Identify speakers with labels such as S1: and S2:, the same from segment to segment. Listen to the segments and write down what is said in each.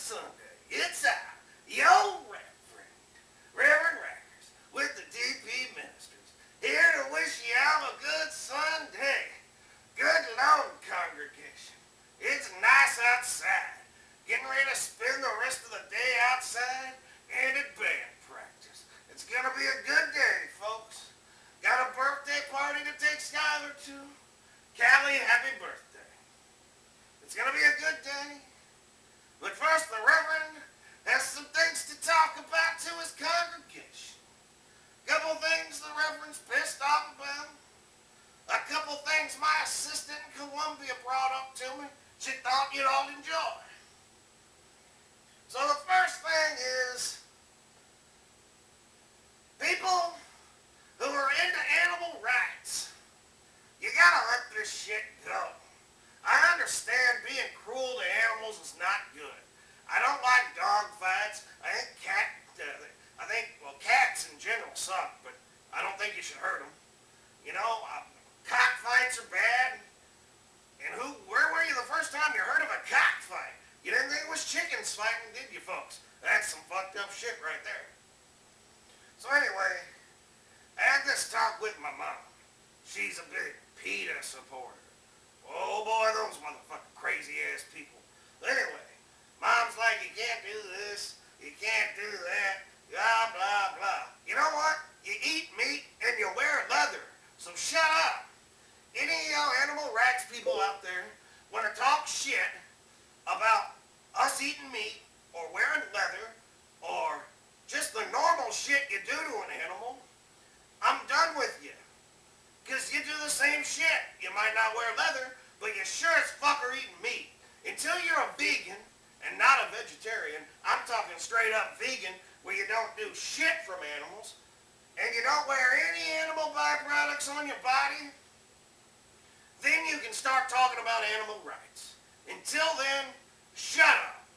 S1: Sunday. It's your Reverend Rackers with the DP Ministers, here to wish you all a good Sunday. Good Lord, congregation. It's nice outside. Getting ready to spend the rest of the day outside and at band practice. It's gonna be a good day, folks. Got a birthday party to take Skylar to. Callie, happy birthday. It's gonna be a good day. But first, the Reverend has some things to talk about to his congregation. Couple things the Reverend's pissed off about. A couple things my assistant in Columbia brought up to me she thought you'd all enjoy. So the first thing is, people who are into animal rights, you gotta let this shit go. I understand being cruel to animals is not good. I don't like dog fights. I think cats in general suck, but I don't think you should hurt them. You know, cockfights are bad. And where were you the first time you heard of a cockfight? You didn't think it was chickens fighting, did you, folks? That's some fucked up shit right there. So anyway, I had this talk with my mom. She's a big PETA supporter. Oh boy, those motherfucking crazy ass people. But anyway, Mom's like, you can't do this, you can't do that, blah, blah, blah. You know what? You eat meat and you wear leather, so shut up. Any of y'all animal rights people out there want to talk shit about us eating meat or wearing leather or just the normal shit you do to an animal, I'm done with you. Because you do the same shit. You might not wear leather, but you sure as fuck are eating meat. Until you're a vegan and not a vegetarian, I'm talking straight up vegan, where you don't do shit from animals, and you don't wear any animal byproducts on your body, then you can start talking about animal rights. Until then, shut up.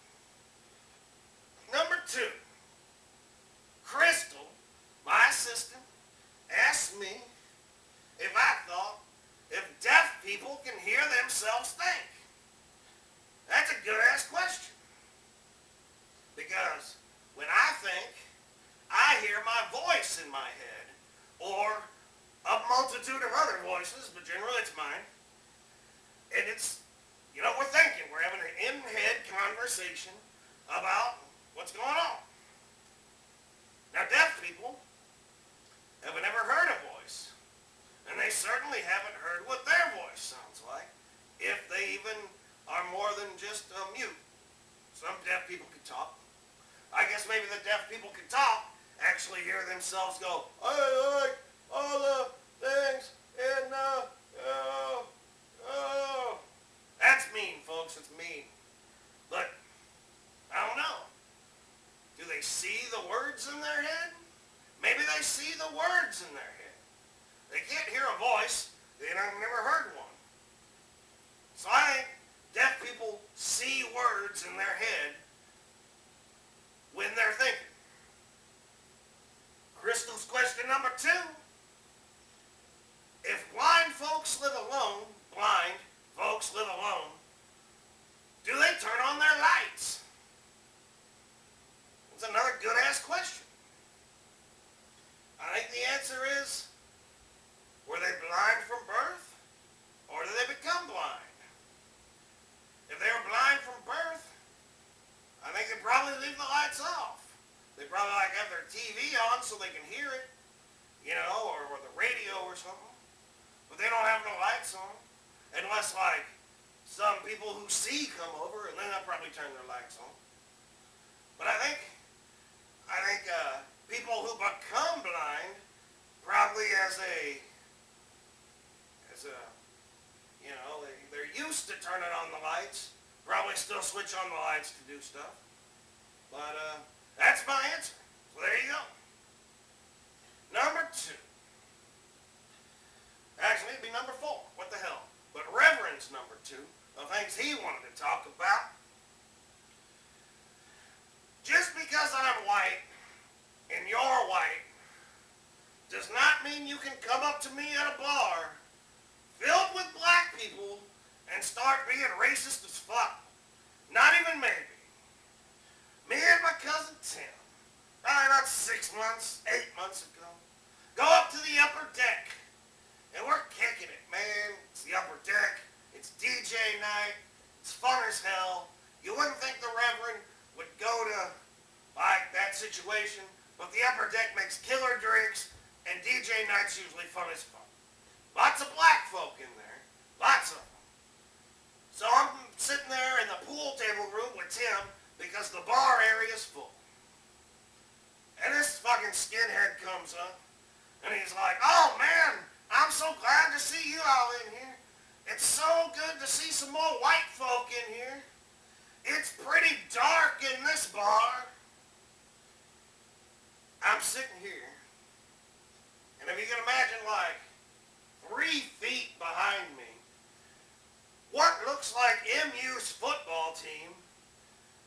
S1: Number 2, Crystal, my assistant, asked me if I thought if deaf people can hear themselves think. That's a good-ass question. Because when I think, I hear my voice in my head, or a multitude of other voices, but generally it's mine. And it's, you know, we're thinking, we're having an in-head conversation about what's going on. Now, deaf people have never heard a voice. And they certainly haven't heard what their voice sounds like, if they even are more than just a mute. Some deaf people can talk. I guess maybe the deaf people can talk, actually hear themselves go, I like all the things in the, That's mean, folks, it's mean. But, I don't know. Do they see the words in their head? Maybe they see the words in their head. They can't hear a voice. They've never heard one. So I think deaf people see words in their head when they're thinking. Crystal's question number 2. If blind folks live alone, do they turn on their lights? That's another good-ass question. I think the answer is, were they blind from birth, or did they become blind? If they were blind from birth, I think they'd probably leave the lights off. They probably like have their TV on so they can hear it, you know, or the radio or something. But they don't have no lights on, unless like some people who see come over, and then they'll probably turn their lights on. But I think people who become blind probably you know, they're used to turning on the lights, probably still switch on the lights to do stuff. But that's my answer. So there you go. Number 2. Actually, it'd be number 4. What the hell? But Reverend's number 2 of things he wanted to talk about. Just because I'm white and you're white does not mean you can come up to me at a bar filled with black people and start being racist as fuck. Not even maybe. months, 8 months ago. Go up to the upper deck, and we're kicking it, man. It's the upper deck. It's DJ night. It's fun as hell. You wouldn't think the Reverend would go to, like, that situation, but the upper deck makes killer drinks, and DJ night's usually fun as fuck. Lots of black folk in there. Lots of them. So I'm sitting there in the pool table room with Tim because the bar area's full. And this fucking skinhead comes up, and he's like, "Oh man, I'm so glad to see you all in here. It's so good to see some more white folk in here. It's pretty dark in this bar." I'm sitting here, and if you can imagine, like, 3 feet behind me, what looks like MU's football team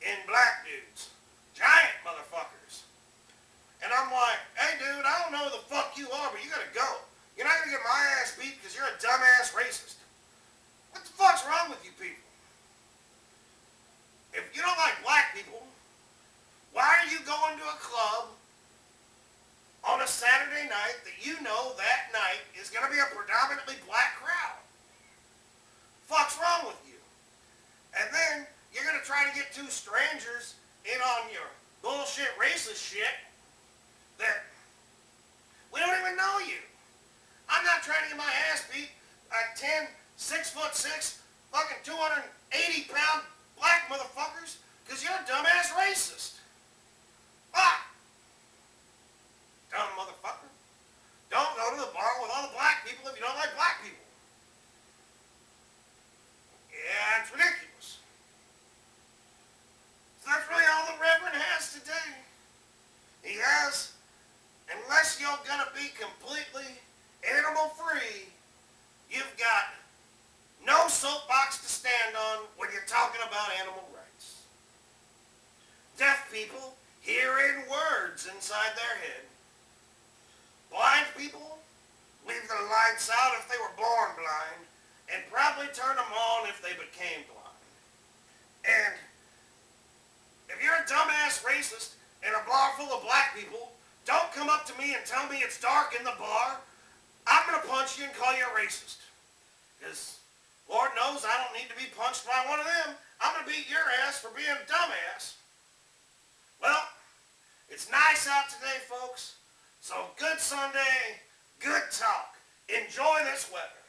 S1: in black dudes. Giant motherfuckers. And I'm like, "Hey dude, I don't know who the fuck you are, but you gotta go. You're not gonna get my ass beat because you're a dumbass racist. What the fuck's wrong with you people? If you don't like black people, why are you going to a club on a Saturday night that you know that night is going to be a predominantly black crowd? Fuck's wrong with you? And then you're going to try to get 2 strangers in on your bullshit racist shit that we don't even know you. I'm not trying to get my ass beat by 10, 6'6", fucking 280-pound black motherfuckers because you're a dumbass racist. Fuck! Dumb motherfucker. Don't go to the bar with all the black people if you don't like black people. Yeah, it's ridiculous. So that's really all the Reverend has today. He has, unless you're gonna be completely animal-free, you've got no soapbox to stand on when you're talking about animal rights. Deaf people hearing words inside their head. Blind people leave their lights out if they were born blind, and probably turn them on if they became blind. And if you're a dumbass racist in a bar full of black people, don't come up to me and tell me it's dark in the bar. I'm going to punch you and call you a racist. Because Lord knows I don't need to be punched by one of them. I'm going to beat your ass for being a dumbass. Well, it's nice out today, folks. So good Sunday, good talk. Enjoy this weather.